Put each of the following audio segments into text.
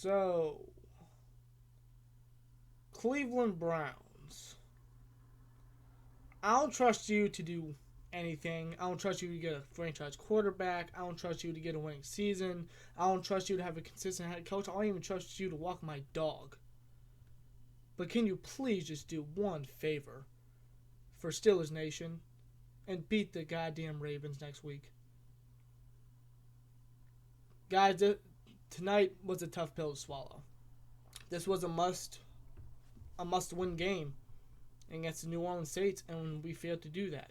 So, Cleveland Browns. I don't trust you to do anything. I don't trust you to get a franchise quarterback. I don't trust you to get a winning season. I don't trust you to have a consistent head coach. I don't even trust you to walk my dog. But can you please just do one favor for Steelers Nation and beat the goddamn Ravens next week? Guys, tonight was a tough pill to swallow. This was a must-win game against the New Orleans Saints, and we failed to do that.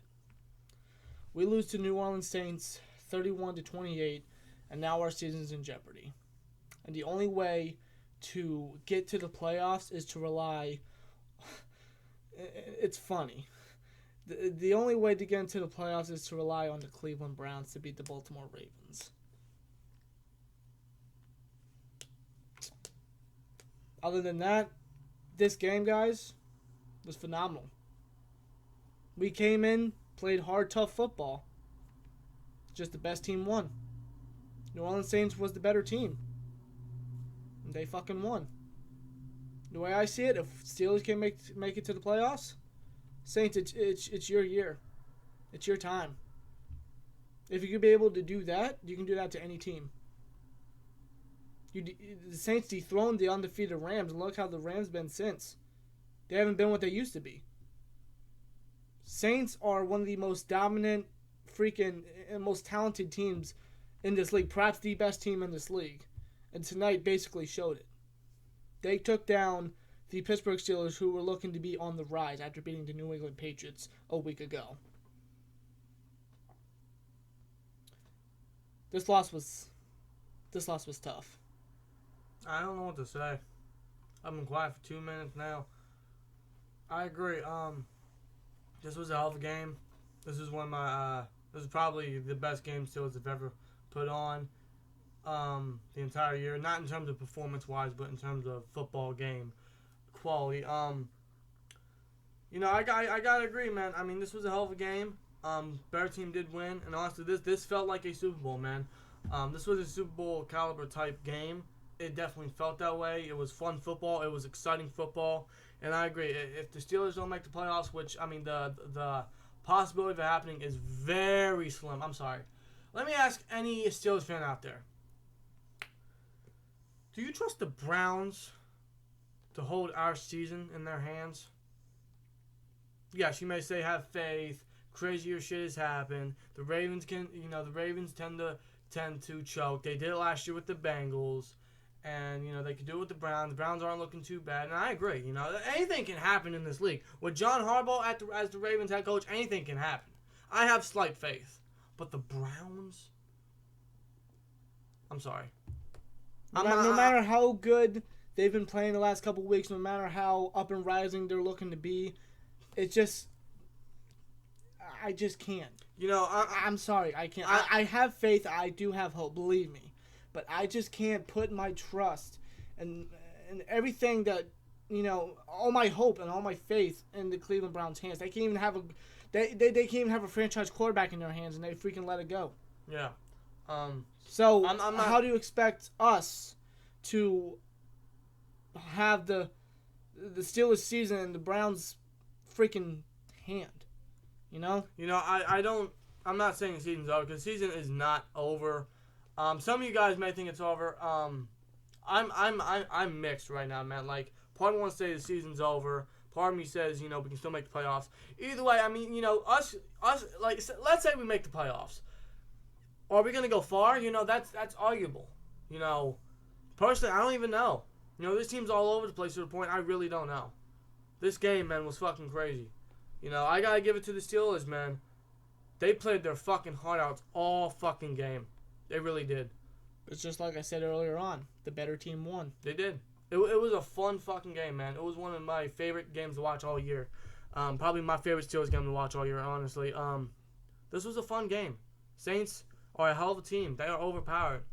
We lose to New Orleans Saints 31-28, and now our season's in jeopardy. And the only way to get to the playoffs is to rely. It's funny. The only way to get into the playoffs is to rely on the Cleveland Browns to beat the Baltimore Ravens. Other than that, this game, guys, was phenomenal. We came in, played hard, tough football. Just the best team won. New Orleans Saints was the better team. And they fucking won. The way I see it, if Steelers can make it to the playoffs, Saints, it's your year. It's your time. If you could be able to do that, you can do that to any team. The Saints dethroned the undefeated Rams, and look how the Rams been since. They haven't been what they used to be. Saints are one of the most dominant, freaking, and most talented teams in this league. Perhaps the best team in this league. And tonight basically showed it. They took down the Pittsburgh Steelers, who were looking to be on the rise after beating the New England Patriots a week ago. This loss was tough. I don't know what to say. I've been quiet for 2 minutes now. I agree. This was a hell of a game. This is one of my. This is probably the best game Steelers have ever put on. The entire year, not in terms of performance-wise, but in terms of football game quality. I gotta agree, man. I mean, this was a hell of a game. Better team did win, and honestly, this felt like a Super Bowl, man. This was a Super Bowl caliber type game. It definitely felt that way. It was fun football. It was exciting football, and I agree. If the Steelers don't make the playoffs, which I mean, the possibility of it happening is very slim. I'm sorry. Let me ask any Steelers fan out there. Do you trust the Browns to hold our season in their hands? Yes, you may say have faith. Crazier shit has happened. The Ravens tend to choke. They did it last year with the Bengals, and they could do it with the Browns. The Browns aren't looking too bad, and I agree. Anything can happen in this league. With John Harbaugh as the Ravens head coach, anything can happen. I have slight faith, but the Browns, I'm sorry. No matter how good they've been playing the last couple of weeks, no matter how up and rising they're looking to be, I just can't. I'm sorry, I can't. I have faith. I do have hope. Believe me, but I just can't put my trust and everything that all my hope and all my faith in the Cleveland Browns' hands. They can't even have they can't even have a franchise quarterback in their hands, and they freaking let it go. Yeah. So I'm not, how do you expect us to have the Steelers season in the Browns' freaking hand? I'm not saying the season's over, because the season is not over. Some of you guys may think it's over. I'm mixed right now, man. Like, part of me wants to say the season's over. Part of me says, we can still make the playoffs. Either way, I mean, us, like, let's say we make the playoffs. Are we gonna go far? That's arguable. Personally, I don't even know. This team's all over the place to the point I really don't know. This game, man, was fucking crazy. I gotta give it to the Steelers, man. They played their fucking heart out all fucking game. They really did. It's just like I said earlier on. The better team won. They did. It was a fun fucking game, man. It was one of my favorite games to watch all year. Probably my favorite Steelers game to watch all year, honestly. This was a fun game. Saints are a hell of a team. They are overpowered.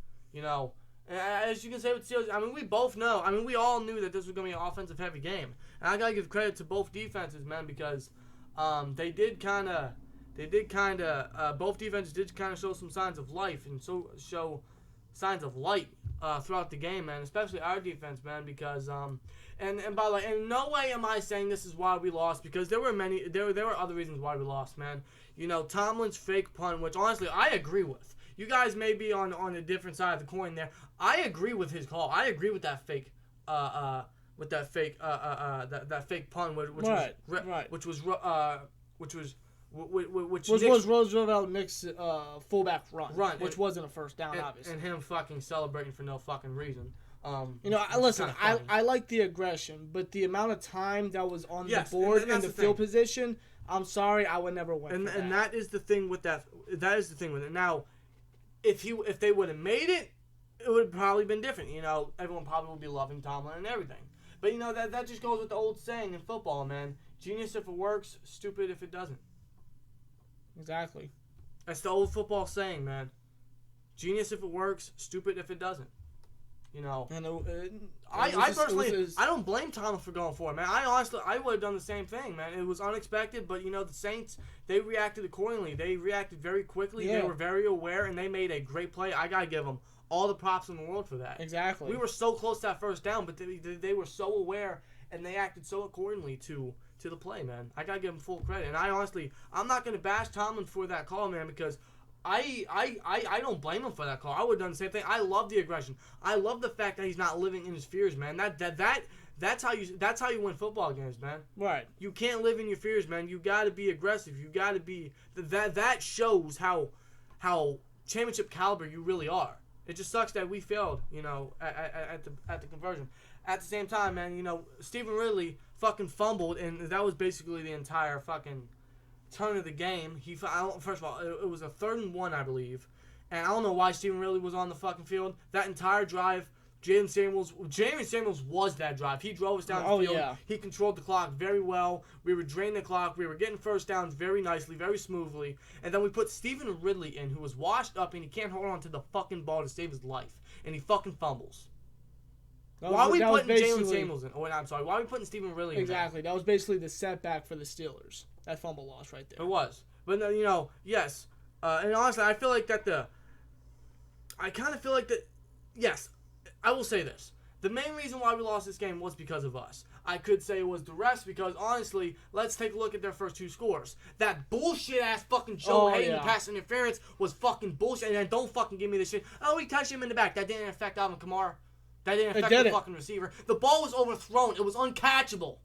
As you can say with Steelers, I mean, we both know. I mean, we all knew that this was going to be an offensive-heavy game. And I got to give credit to both defenses, man, because both defenses did kind of show some signs of life and show signs of light throughout the game, man. Especially our defense, man, because and by the way, in no way am I saying this is why we lost, because there were other reasons why we lost, man. You know, Tomlin's fake punt, which honestly I agree with. You guys may be on a different side of the coin there. I agree with his call. I agree with that fake that fake punt, which was Roosevelt Nick's fullback run, which wasn't a first down, obviously. And him fucking celebrating for no fucking reason. I like the aggression, but the amount of time that was on the board and the field position, I'm sorry, I would never win. And that is the thing with that. That is the thing with it. Now, if they would have made it, it would have probably been different. You know, everyone probably would be loving Tomlin and everything. But you know that just goes with the old saying in football, man. Genius if it works, stupid if it doesn't. Exactly. That's the old football saying, man. Genius if it works, stupid if it doesn't. You know, I personally don't blame Tomlin for going for it, man. I would have done the same thing, man. It was unexpected, but you know the Saints, they reacted accordingly. They reacted very quickly. Yeah. They were very aware, and they made a great play. I gotta give them all the props in the world for that. Exactly. We were so close to that first down, but they were so aware, and they acted so accordingly to the play, man. I gotta give them full credit. And I'm not gonna bash Tomlin for that call, man, because I don't blame him for that call. I would have done the same thing. I love the aggression. I love the fact that he's not living in his fears, man. That's how you win football games, man. Right. You can't live in your fears, man. You got to be aggressive. You got to be that shows how championship caliber you really are. It just sucks that we failed, you know, at the conversion. At the same time, man, you know, Stephen Ridley fucking fumbled, and that was basically the entire fucking turn of the game. First of all, it was a 3rd and 1, I believe, and I don't know why Stephen Ridley was on the fucking field. That entire drive, Jalen Samuels was that drive. He drove us down the field. Yeah. He controlled the clock very well. We were draining the clock. We were getting first downs very nicely, very smoothly. And then we put Stephen Ridley in, who was washed up, and he can't hold on to the fucking ball to save his life. And he fucking fumbles. Why are we putting Jalen Samuels in? Oh, I'm sorry. Why are we putting Stephen Ridley in? Exactly. That was basically the setback for the Steelers. That fumble loss right there. It was. But, you know, yes. And honestly, I feel like yes, I will say this. The main reason why we lost this game was because of us. I could say it was the refs because, honestly, let's take a look at their first 2 scores. That bullshit-ass fucking Joe Hayden pass interference was fucking bullshit. And then don't fucking give me this shit. Oh, he touched him in the back. That didn't affect Alvin Kamara. That didn't affect the fucking receiver. The ball was overthrown. It was uncatchable.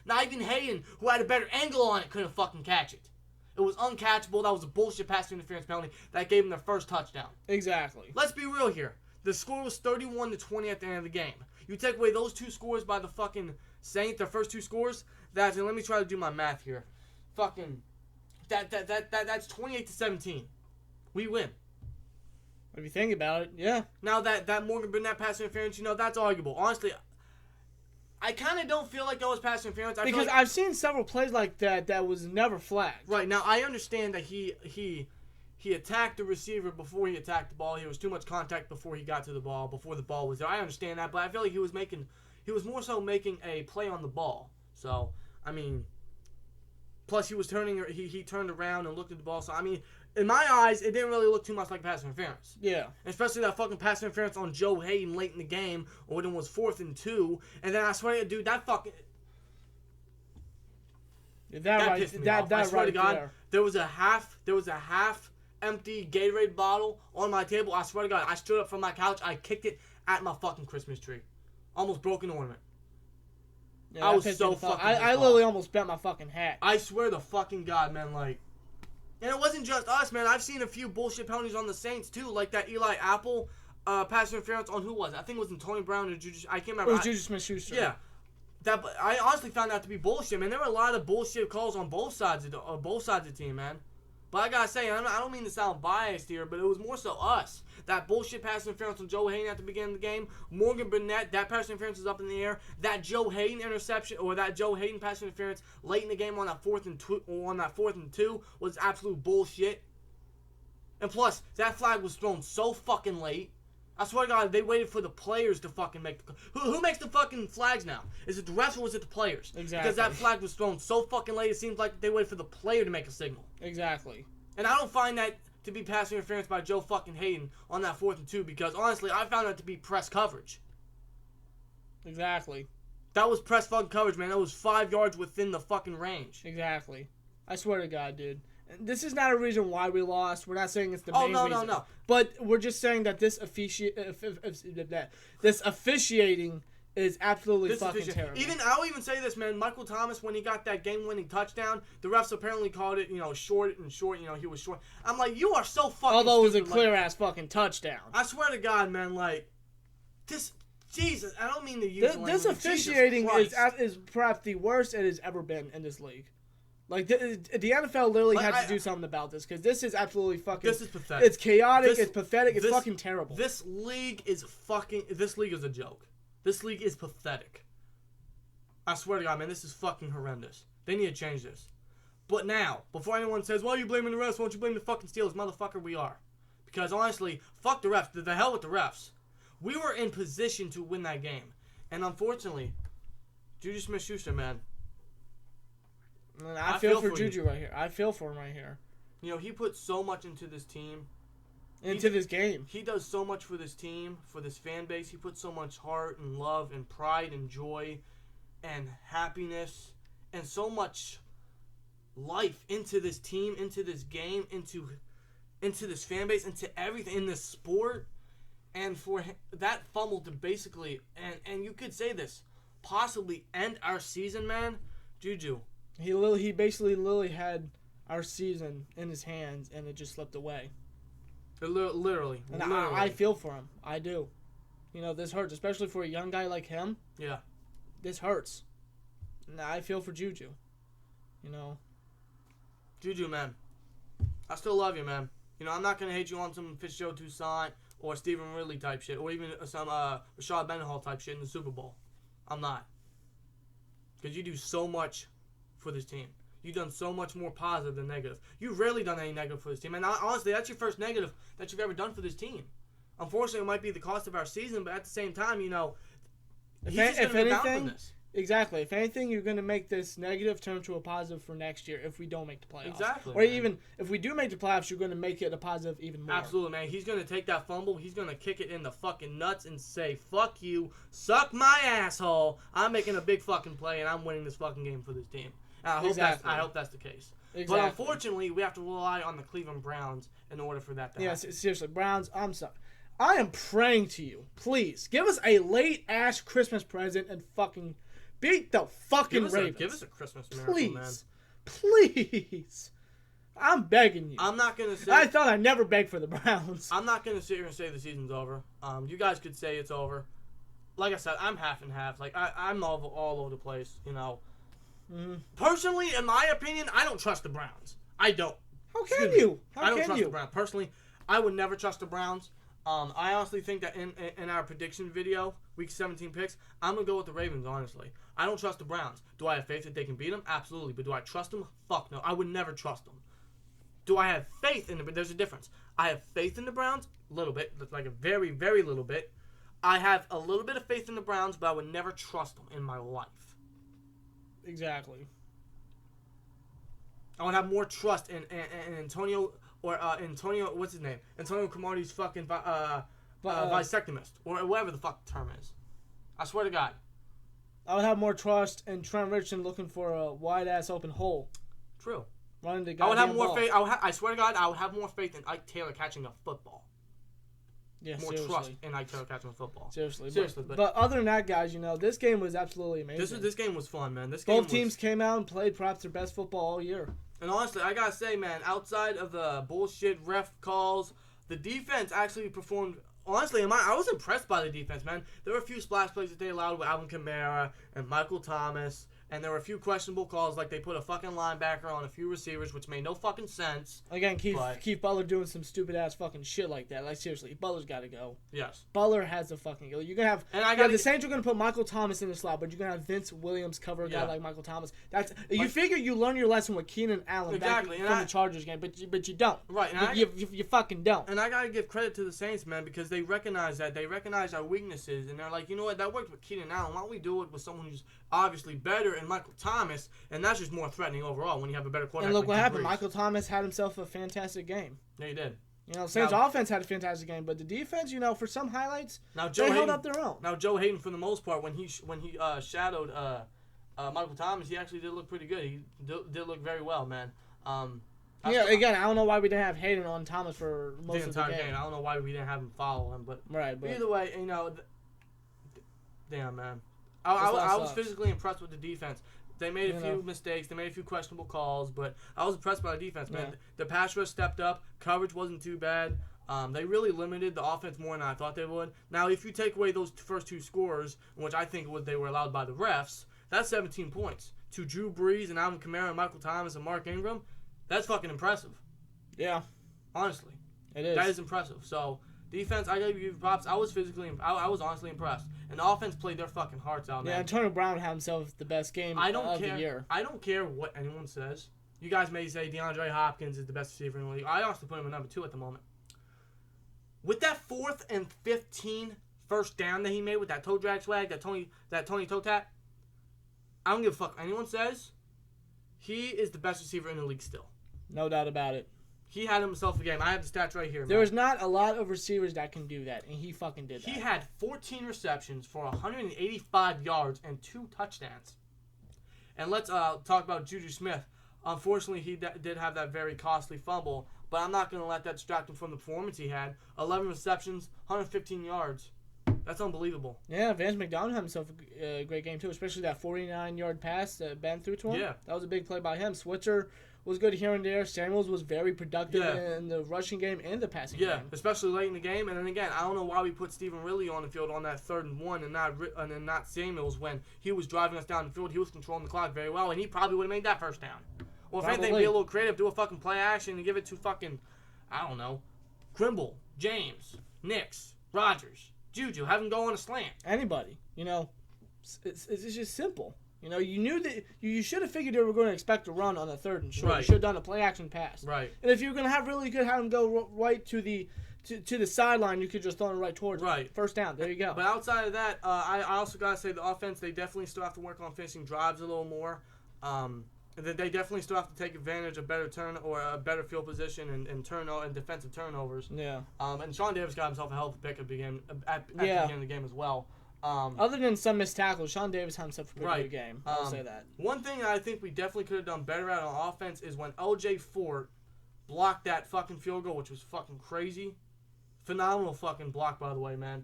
Not even Hayden, who had a better angle on it, couldn't fucking catch it. It was uncatchable. That was a bullshit pass interference penalty that gave him their first touchdown. Exactly. Let's be real here. The score was 31-20 at the end of the game. You take away those 2 scores by the fucking Saints, their first 2 scores, let me try to do my math here. Fucking, that's 28-17. We win. If you think about it, yeah. Now that Morgan Burnett pass interference, you know, that's arguable. Honestly, I kind of don't feel like that was pass interference. Because I've seen several plays like that was never flagged. Right. Now, I understand that he attacked the receiver before he attacked the ball. There was too much contact before he got to the ball, before the ball was there. I understand that, but I feel like he was more so making a play on the ball. So, I mean, plus he turned around and looked at the ball. So, I mean, in my eyes, it didn't really look too much like pass interference. Yeah. Especially that fucking pass interference on Joe Hayden late in the game when it was 4th and 2. And then I swear to dude, that fucking... That pissed me off. I swear to God, there was a half empty Gatorade bottle on my table. I swear to God, I stood up from my couch. I kicked it at my fucking Christmas tree. Almost broke an ornament. Yeah, I was so fucking... I literally almost bent my fucking hat. I swear to fucking God, man, like... And it wasn't just us, man. I've seen a few bullshit penalties on the Saints, too. Like that Eli Apple pass interference on who was it? I think it was Antonio Brown or Juju. I can't remember. It was Juju Smith-Schuster. Yeah. I honestly found that to be bullshit, man. There were a lot of bullshit calls on both sides of the team, man. But I gotta say, I don't mean to sound biased here, but it was more so us. That bullshit pass interference on Joe Hayden at the beginning of the game. Morgan Burnett, that pass interference was up in the air. That Joe Hayden interception, or that Joe Hayden pass interference late in the game on that 4th and 2 was absolute bullshit. And plus, that flag was thrown so fucking late. I swear to God, they waited for the players to fucking make the... Who makes the fucking flags now? Is it the refs or was it the players? Exactly. Because that flag was thrown so fucking late, it seems like they waited for the player to make a signal. Exactly. And I don't find that to be pass interference by Joe fucking Hayden on that 4th and 2 because, honestly, I found that to be press coverage. Exactly. That was press fucking coverage, man. That was 5 yards within the fucking range. Exactly. I swear to God, dude. This is not a reason why we lost. We're not saying it's the main reason. No. But we're just saying that this officiating is absolutely fucking terrible. I'll even say this, man. Michael Thomas, when he got that game-winning touchdown, the refs apparently called it, short. He was short. I'm like, you are so fucking Although it was a stupid. clear-ass fucking touchdown. I swear to God, man, this... Jesus, I don't mean to use this officiating is perhaps the worst it has ever been in this league. Like, the NFL literally had to do something about this, because this is absolutely fucking... This is pathetic. It's chaotic, it's pathetic, it's fucking terrible. This league is a joke. This league is pathetic. I swear to God, man, this is fucking horrendous. They need to change this. But now, before anyone says, why are you blaming the refs? Why don't you blame the fucking Steelers? Motherfucker, we are. Because honestly, fuck the refs. The hell with the refs. We were in position to win that game. And unfortunately, Juju Smith-Schuster, man. I feel for Juju right here. I feel for him right here. He put so much into this team. Into this game. He does so much for this team, for this fan base. He puts so much heart and love and pride and joy and happiness and so much life into this team, into this game, into this fan base, into everything, in this sport. And for that fumble to basically, and you could say this, possibly end our season, man, Juju. He basically literally had our season in his hands, and it just slipped away. Literally. And I feel for him. I do. This hurts, especially for a young guy like him. Yeah. This hurts. And I feel for Juju. Juju, man. I still love you, man. I'm not going to hate you on some Fitzgerald Toussaint or Stephen Ridley type shit, or even some Rashad Mendenhall type shit in the Super Bowl. I'm not. Because you do so much for this team. You've done so much more positive than negative. You've rarely done any negative for this team. And honestly, that's your first negative that you've ever done for this team. Unfortunately, it might be the cost of our season, but at the same time, he's just going to be bound from this. Exactly. If anything, you're going to make this negative turn to a positive for next year if we don't make the playoffs. Exactly. Or even if we do make the playoffs, you're going to make it a positive even more. Absolutely, man. He's going to take that fumble. He's going to kick it in the fucking nuts and say, fuck you, suck my asshole. I'm making a big fucking play, and I'm winning this fucking game for this team. And I hope that's the case. Exactly. But unfortunately, we have to rely on the Cleveland Browns in order for that to happen. Yes, seriously. Browns, I'm sorry. I am praying to you. Please, give us a late-ass Christmas present and fucking... beat the fucking Ravens. Give us a Christmas miracle, please, man. Please. I'm begging you. I'm not going to say... I thought I'd never beg for the Browns. I'm not going to sit here and say the season's over. You guys could say it's over. Like I said, I'm half and half. Like, I'm all over the place, Mm-hmm. Personally, in my opinion, I don't trust the Browns. I don't. How can you? I don't trust the Browns. Personally, I would never trust the Browns. I honestly think that in our prediction video, Week 17 picks, I'm going to go with the Ravens, honestly. I don't trust the Browns. Do I have faith that they can beat them? Absolutely. But do I trust them? Fuck no. I would never trust them. Do I have faith in them? There's a difference. I have faith in the Browns, a little bit. Like a very, very little bit. I have a little bit of faith in the Browns, but I would never trust them in my life. Exactly. I would have more trust in Antonio or Antonio, what's his name? Antonio Cromartie's fucking bisectomist or whatever the fuck the term is. I swear to God. I would have more trust in Trent Richardson looking for a wide ass open hole. True. Running the I would have more ball. faith. I swear to God, I would have more faith in Ike Taylor catching a football. Yeah, more seriously. trust in Ike Taylor catching a football. Seriously. But other than that, guys, this game was absolutely amazing. This game was fun, man. Both teams came out and played perhaps their best football all year. And honestly, I gotta say, man, outside of the bullshit ref calls, the defense actually performed. Honestly, I was impressed by the defense, man. There were a few splash plays that they allowed with Alvin Kamara and Michael Thomas. And there were a few questionable calls, like they put a fucking linebacker on a few receivers, which made no fucking sense. Again, Keith Butler doing some stupid ass fucking shit like that. Like seriously, Butler's got to go. Yes. Butler has to fucking go. You're gonna have. The Saints are gonna put Michael Thomas in the slot, but you're gonna have Vince Williams cover a guy like Michael Thomas. You figure you learn your lesson with Keenan Allen back from the Chargers game, but you don't. Right. And you fucking don't. And I gotta give credit to the Saints, man, because they recognize that. They recognize our weaknesses, and they're like, you know what? That worked with Keenan Allen. Why don't we do it with someone who's obviously better and Michael Thomas, and that's just more threatening overall when you have a better quarterback. And look like what Drew happened. Brees. Michael Thomas had himself a fantastic game. Yeah, he did. You know, Saints offense had a fantastic game, but the defense, you know, for some highlights, they held up their own. Now, Joe Hayden, for the most part, when he shadowed Michael Thomas, he actually did look pretty good. He did look very well, man. Again, I don't know why we didn't have Hayden on Thomas for most of the game. I don't know why we didn't have him follow him, but right. But either way, you know, damn, man. I was physically impressed with the defense. They made a few mistakes. They made a few questionable calls, but I was impressed by the defense, man. Yeah. The pass rush stepped up. Coverage wasn't too bad. They really limited the offense more than I thought they would. Now, if you take away those first two scores, which I think they were allowed by the refs, that's 17 points. To Drew Brees and Alvin Kamara and Michael Thomas and Mark Ingram, that's fucking impressive. Yeah. Honestly. It is. That is impressive. So, defense, I gotta give you props. I was honestly impressed. And the offense played their fucking hearts out, man. Yeah, Antonio Brown had himself the best game of the year. I don't care what anyone says. You guys may say DeAndre Hopkins is the best receiver in the league. I honestly put him at number 2 at the moment. With that 4th and 15 first down that he made with that toe drag swag, that Tony toe tap, I don't give a fuck what anyone says. He is the best receiver in the league still. No doubt about it. He had himself a game. I have the stats right here. There was not a lot of receivers that can do that, and he fucking did that. He had 14 receptions for 185 yards and 2 touchdowns. And let's talk about Juju Smith. Unfortunately, he did have that very costly fumble, but I'm not going to let that distract him from the performance he had. 11 receptions, 115 yards. That's unbelievable. Yeah, Vance McDonald had himself a great game, too, especially that 49-yard pass that Ben threw to him. Yeah. That was a big play by him. Switzer was good here and there. Samuels was very productive in the rushing game and the passing game. Yeah, especially late in the game. And then again, I don't know why we put Stephen Ridley on the field on that 3rd and 1 and not Samuels when he was driving us down the field. He was controlling the clock very well, and he probably would have made that first down. Or if anything, be a little creative, do a fucking play action and give it to fucking, I don't know, Krimble, James, Nix, Rodgers, Juju. Have him go on a slant. Anybody. You know, it's just simple. You know, you knew that you should have figured they were going to expect a run on the 3rd and short. Right. You should have done a play action pass. Right. And if you're going to have really good, have them go right to the sideline, you could just throw them right towards right. Them. First down. There you go. But outside of that, I also got to say the offense, they definitely still have to work on finishing drives a little more. They definitely still have to take advantage of better a better field position and defensive turnovers. Yeah. And Sean Davis got himself a hell of a pick at the beginning of the game as well. Other than some missed tackles, Sean Davis had himself a pretty good game. I'll say that. One thing I think we definitely could have done better at on offense is when LJ Fort blocked that fucking field goal, which was fucking crazy. Phenomenal fucking block, by the way, man.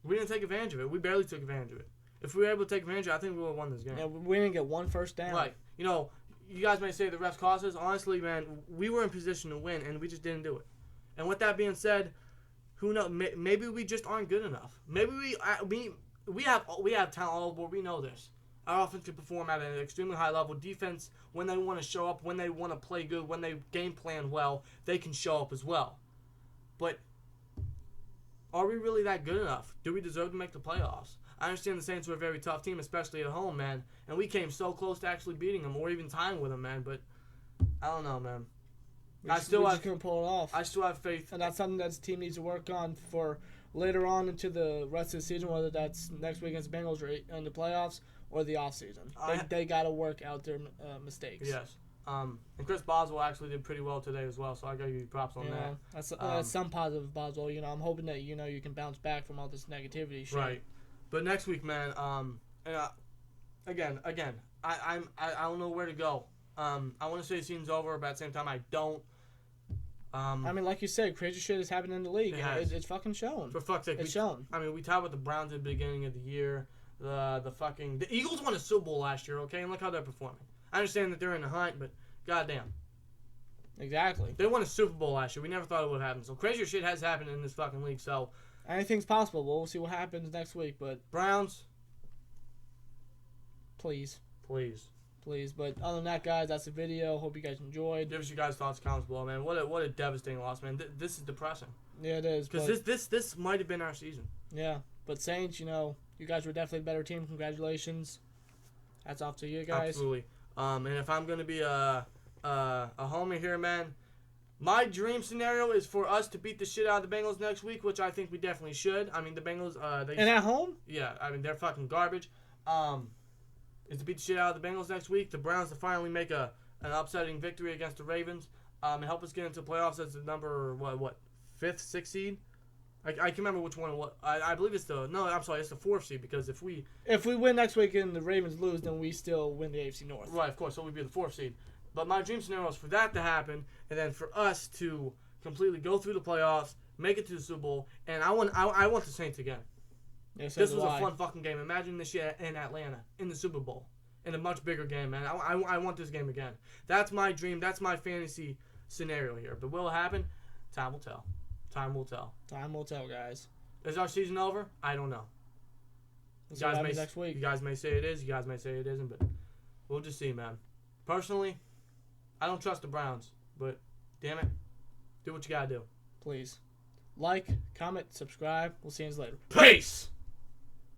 We didn't take advantage of it. We barely took advantage of it. If we were able to take advantage of it, I think we would have won this game. Yeah, we didn't get one first down. Right. You know, you guys may say the refs cost us. Honestly, man, we were in position to win, and we just didn't do it. And with that being said, who knows? Maybe we just aren't good enough. Maybe we have talent all over. We know this. Our offense can perform at an extremely high level. Defense, when they want to show up, when they want to play good, when they game plan well, they can show up as well. But are we really that good enough? Do we deserve to make the playoffs? I understand the Saints were a very tough team, especially at home, man. And we came so close to actually beating them or even tying with them, man. But I don't know, man. We just couldn't pull it off. I still have faith. And that's something that the team needs to work on for later on into the rest of the season, whether that's next week against the Bengals or in the playoffs or the offseason. They got to work out their mistakes. Yes. And Chris Boswell actually did pretty well today as well, so I got to give you props on that. That's some positive, Boswell. You know, I'm hoping that you can bounce back from all this negativity. Shit. Right. But next week, man. Again, I don't know where to go. I want to say the season's over, but at the same time, I don't. I mean, like you said, crazy shit has happened in the league. It's fucking shown. For fuck's sake, it's shown. I mean, we tied with the Browns at the beginning of the year. The Eagles won a Super Bowl last year, okay? And look how they're performing. I understand that they're in the hunt, but goddamn. Exactly. They won a Super Bowl last year. We never thought it would happen. So crazier shit has happened in this fucking league. So anything's possible. We'll see what happens next week. But Browns, please. But other than that, guys, that's the video. Hope you guys enjoyed. Give us your guys' thoughts, comments below, man. What a devastating loss, man. This is depressing. Yeah, it is. Because this might have been our season. Yeah, but Saints, you guys were definitely a better team. Congratulations. That's off to you guys. Absolutely. And if I'm gonna be a homer here, man, my dream scenario is for us to beat the shit out of the Bengals next week, which I think we definitely should. I mean, the Bengals, and at home? Yeah, I mean they're fucking garbage. is to beat the shit out of the Bengals next week. The Browns to finally make an upsetting victory against the Ravens and help us get into playoffs as the number, fifth, sixth seed? I can remember which one it was. I believe it's it's the fourth seed because if we win next week and the Ravens lose, then we still win the AFC North. Right, of course, so we'd be the fourth seed. But my dream scenario is for that to happen, and then for us to completely go through the playoffs, make it to the Super Bowl, and I want the Saints again. Yes, this was a fun fucking game. Imagine this shit in Atlanta in the Super Bowl in a much bigger game, man. I want this game again. That's my dream. That's my fantasy scenario here. But will it happen? Time will tell. Time will tell. Time will tell, guys. Is our season over? I don't know. We'll see what happens next week. You guys may say it is. You guys may say it isn't. But we'll just see, man. Personally, I don't trust the Browns. But damn it, do what you gotta do. Please. Like, comment, subscribe. We'll see you later. Peace!